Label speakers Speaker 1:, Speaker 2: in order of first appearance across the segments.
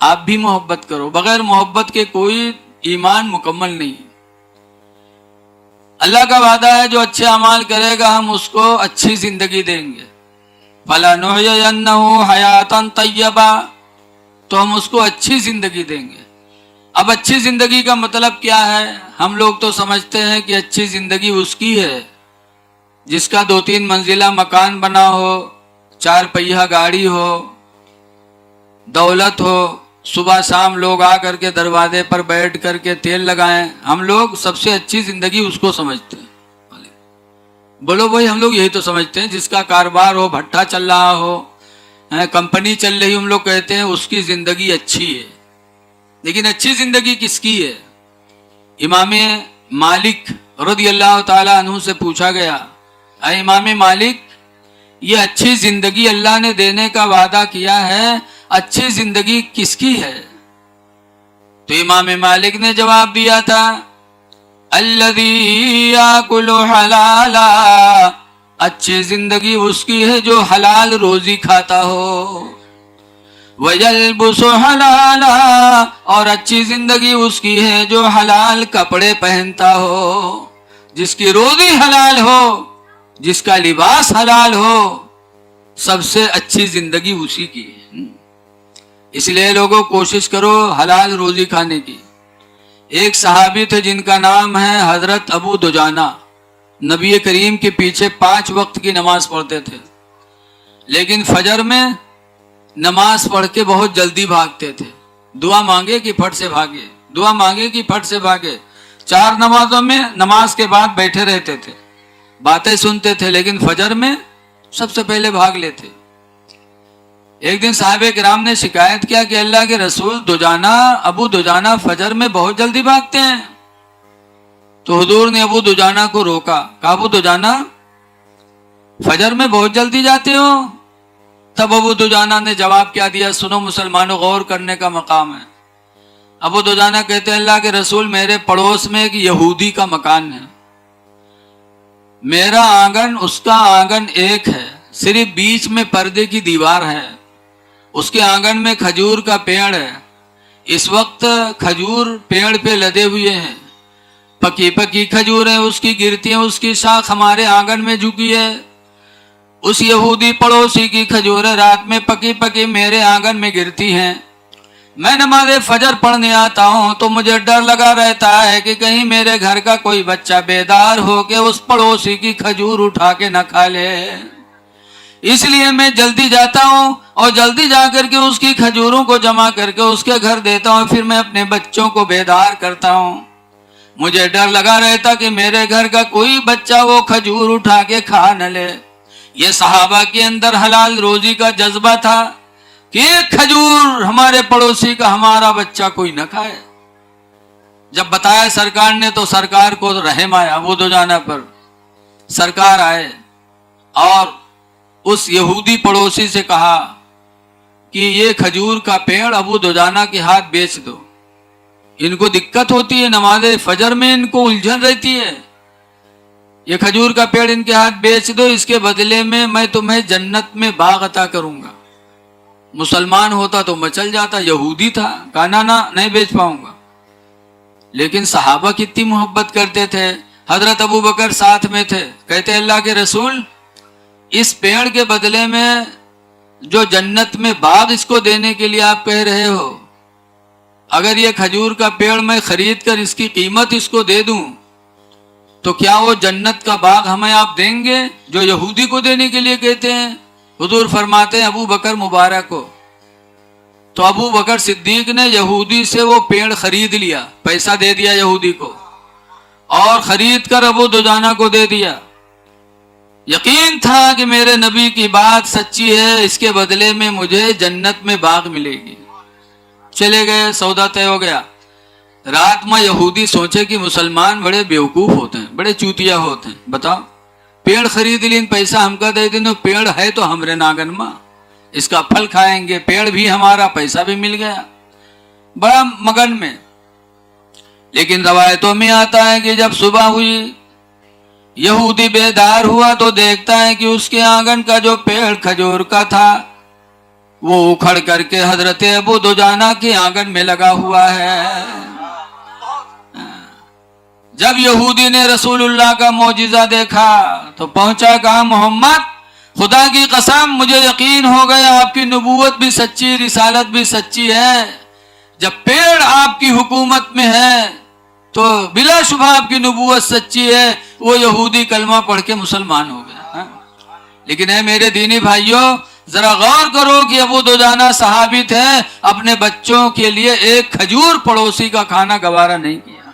Speaker 1: آپ بھی محبت کرو. بغیر محبت کے کوئی ایمان مکمل نہیں. اللہ کا وعدہ ہے جو اچھے اعمال کرے گا ہم اس کو اچھی زندگی دیں گے. فَلَنُحْيِيَنَّهُ حَيَاةً طَيِّبَةً، تو ہم اس کو اچھی زندگی دیں گے. اب اچھی زندگی کا مطلب کیا ہے؟ ہم لوگ تو سمجھتے ہیں کہ اچھی زندگی اس کی ہے جس کا 2-3 منزلہ مکان بنا ہو، 4 پہیہ گاڑی ہو، دولت ہو، صبح شام لوگ آ کر کے دروازے پر بیٹھ کر کے تیل لگائیں. ہم لوگ سب سے اچھی زندگی اس کو سمجھتے ہیں. بولو بھائی، ہم لوگ یہی تو سمجھتے ہیں جس کا کاروبار ہو، بھٹا چل رہا ہو، کمپنی چل رہی، ہم لوگ کہتے ہیں اس کی زندگی اچھی ہے. لیکن اچھی زندگی کس کی ہے؟ امام مالک رضی اللہ تعالی عنہ سے پوچھا گیا، اے امام مالک، یہ اچھی زندگی اللہ نے دینے کا وعدہ کیا ہے، اچھی زندگی کس کی ہے؟ تو امام مالک نے جواب دیا تھا، الذی یاکل حلالا، اچھی زندگی اس کی ہے جو حلال روزی کھاتا ہو. وَيَلْبُسُ حَلَالًا، اور اچھی زندگی اس کی ہے جو حلال کپڑے پہنتا ہو، جس کی روزی حلال ہو، جس کا لباس حلال ہو. سب سے اچھی زندگی اسی کی ہے. اس لیے لوگوں کوشش کرو حلال روزی کھانے کی. ایک صحابی تھے جن کا نام ہے حضرت ابو دجانہ. نبی کریم کے پیچھے 5 وقت کی نماز پڑھتے تھے، لیکن فجر میں نماز پڑھ کے بہت جلدی بھاگتے تھے. دعا مانگے کہ پھٹ سے بھاگے، دعا مانگے کہ پھٹ سے بھاگے. 4 نمازوں میں نماز کے بعد بیٹھے رہتے تھے، باتیں سنتے تھے، لیکن فجر میں سب سے پہلے بھاگ لیتے. ایک دن صحابہ کرام نے شکایت کیا کہ اللہ کے رسول ابو دجانہ فجر میں بہت جلدی بھاگتے ہیں. تو حضور نے ابو دجانہ کو روکا، کہا ابو دجانہ فجر میں بہت جلدی جاتے ہو؟ تب ابو دجانہ نے جواب کیا دیا، سنو مسلمانوں، غور کرنے کا مقام ہے. ابو دجانہ کہتے ہیں، اللہ کے رسول، میرے پڑوس میں ایک یہودی کا مکان ہے، میرا آنگن اس کا آنگن ایک ہے، صرف بیچ میں پردے کی دیوار ہے. اس کے آنگن میں کھجور کا پیڑ ہے، اس وقت کھجور پیڑ پہ لدے ہوئے ہیں، پکی پکی کھجور ہیں، اس کی گرتی ہیں، اس کی شاخ ہمارے آنگن میں جھکی ہے. اس یہودی پڑوسی کی کھجوریں رات میں پکی پکی میرے آنگن میں گرتی ہیں. میں نماز فجر پڑھنے آتا ہوں تو مجھے ڈر لگا رہتا ہے کہ کہیں میرے گھر کا کوئی بچہ بیدار ہو کے اس پڑوسی کی کھجور اٹھا کے نہ کھا لے. اس لیے میں جلدی جاتا ہوں اور جلدی جا کر کے اس کی کھجوروں کو جمع کر کے اس کے گھر دیتا ہوں، پھر میں اپنے بچوں کو بیدار کرتا ہوں. مجھے ڈر لگا رہتا کہ میرے گھر کا کوئی بچہ وہ کھجور اٹھا کے کھا نہ لے. یہ صحابہ کے اندر حلال روزی کا جذبہ تھا کہ ایک کھجور ہمارے پڑوسی کا ہمارا بچہ کوئی نہ کھائے. جب بتایا سرکار نے تو سرکار کو رحم آیا ابو دجانہ پر. سرکار آئے اور اس یہودی پڑوسی سے کہا کہ یہ کھجور کا پیڑ ابو دجانہ کے ہاتھ بیچ دو، ان کو دقت ہوتی ہے، نماز فجر میں ان کو الجھن رہتی ہے، یہ کھجور کا پیڑ ان کے ہاتھ بیچ دو، اس کے بدلے میں تمہیں جنت میں باغ عطا کروں گا. مسلمان ہوتا تو مچل جاتا، یہودی تھا، کہا نہ نہیں بیچ پاؤں گا. لیکن صحابہ کتنی محبت کرتے تھے. حضرت ابو بکر ساتھ میں تھے، کہتے اللہ کے رسول، اس پیڑ کے بدلے میں جو جنت میں باغ اس کو دینے کے لیے آپ کہہ رہے ہو، اگر یہ کھجور کا پیڑ میں خرید کر اس کی قیمت اس کو دے دوں تو کیا وہ جنت کا باغ ہمیں آپ دیں گے جو یہودی کو دینے کے لیے کہتے ہیں؟ حضور فرماتے ہیں ابو بکر مبارک کو. تو ابو بکر صدیق نے یہودی سے وہ پیڑ خرید لیا، پیسہ دے دیا یہودی کو، اور خرید کر ابو دجانہ کو دے دیا. یقین تھا کہ میرے نبی کی بات سچی ہے، اس کے بدلے میں مجھے جنت میں باغ ملے گی. چلے گئے، سودا طے ہو گیا. رات میں یہودی سوچے کہ مسلمان بڑے بیوقوف ہوتے ہیں، بڑے چوتیا ہوتے ہیں. بتاؤ، پیڑ خرید لین، پیسہ ہم کا دے دیں، پیڑ ہے تو ہمارے ناگن ماں، اس کا پھل کھائیں گے، پیڑ بھی ہمارا، پیسہ بھی مل گیا. بڑا مگن میں. لیکن روایتوں میں آتا ہے کہ جب صبح ہوئی، یہودی بیدار ہوا تو دیکھتا ہے کہ اس کے آنگن کا جو پیڑ کھجور کا تھا وہ اکھڑ کر کے حضرت ابو دجانہ کے آنگن میں لگا ہوا ہے. جب یہودی نے رسول اللہ کا معجزہ دیکھا تو پہنچا, کہا محمد خدا کی قسم مجھے یقین ہو گیا آپ کی نبوت بھی سچی, رسالت بھی سچی ہے. جب پیڑ آپ کی حکومت میں ہے تو بلا شبہ آپ کی نبوت سچی ہے. وہ یہودی کلمہ پڑھ کے مسلمان ہو گیا. لیکن اے میرے دینی بھائیوں, ذرا غور کرو کہ ابو دجانہ صحابی تھے, اپنے بچوں کے لیے ایک کھجور پڑوسی کا کھانا گوارا نہیں کیا.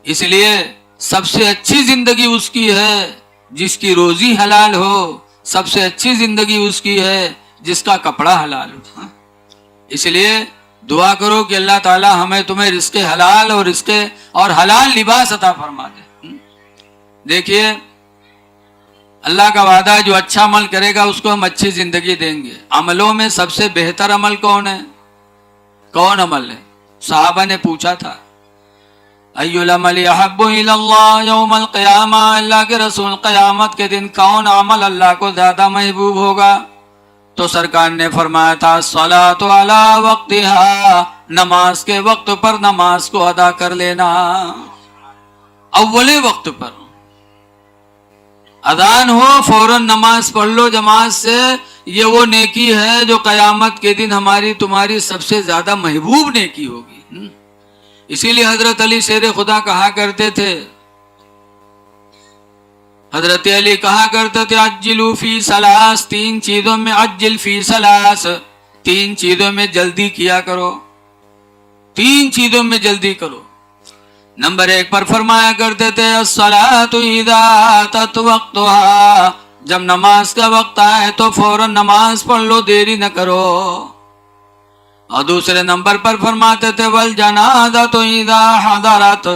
Speaker 1: اس لیے سب سے اچھی زندگی اس کی ہے جس کی روزی حلال ہو, سب سے اچھی زندگی اس کی ہے جس کا کپڑا حلال ہو. اس لیے دعا کرو کہ اللہ تعالی ہمیں تمہیں رزق حلال اور حلال لباس عطا فرما دے. دیکھیے اللہ کا وعدہ ہے جو اچھا عمل کرے گا اس کو ہم اچھی زندگی دیں گے. عملوں میں سب سے بہتر عمل کون ہے؟ کون عمل ہے؟ صحابہ نے پوچھا تھا ای العمل احب الی اللہ یوم القیامہ, اللہ کے رسول قیامت کے دن کون عمل اللہ کو زیادہ محبوب ہوگا؟ تو سرکار نے فرمایا تھا الصلاۃ علی وقتہا, نماز کے وقت پر نماز کو ادا کر لینا. اول وقت پر اذان ہو فوراً نماز پڑھ لو جماعت سے, یہ وہ نیکی ہے جو قیامت کے دن ہماری تمہاری سب سے زیادہ محبوب نیکی ہوگی. اسی لیے حضرت علی شیر خدا کہا کرتے تھے, حضرت علی کہا کرتے تھے عجلوا فی ثلاث, تین چیزوں میں عجل فی ثلاث, تین چیزوں میں جلدی کیا کرو, تین چیزوں میں جلدی کرو. نمبر ایک پر فرمایا کرتے تھے الصلاۃ اذا اتت وقتها, جب نماز کا وقت آئے تو فوراً نماز پڑھ لو, دیری نہ کرو. اور دوسرے نمبر پر فرماتے تھے والجنازۃ اذا حضرت,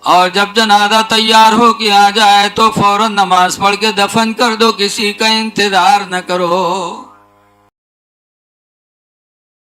Speaker 1: اور جب جنازہ تیار ہو کے آ جائے تو فوراً نماز پڑھ کے دفن کر دو, کسی کا انتظار نہ کرو.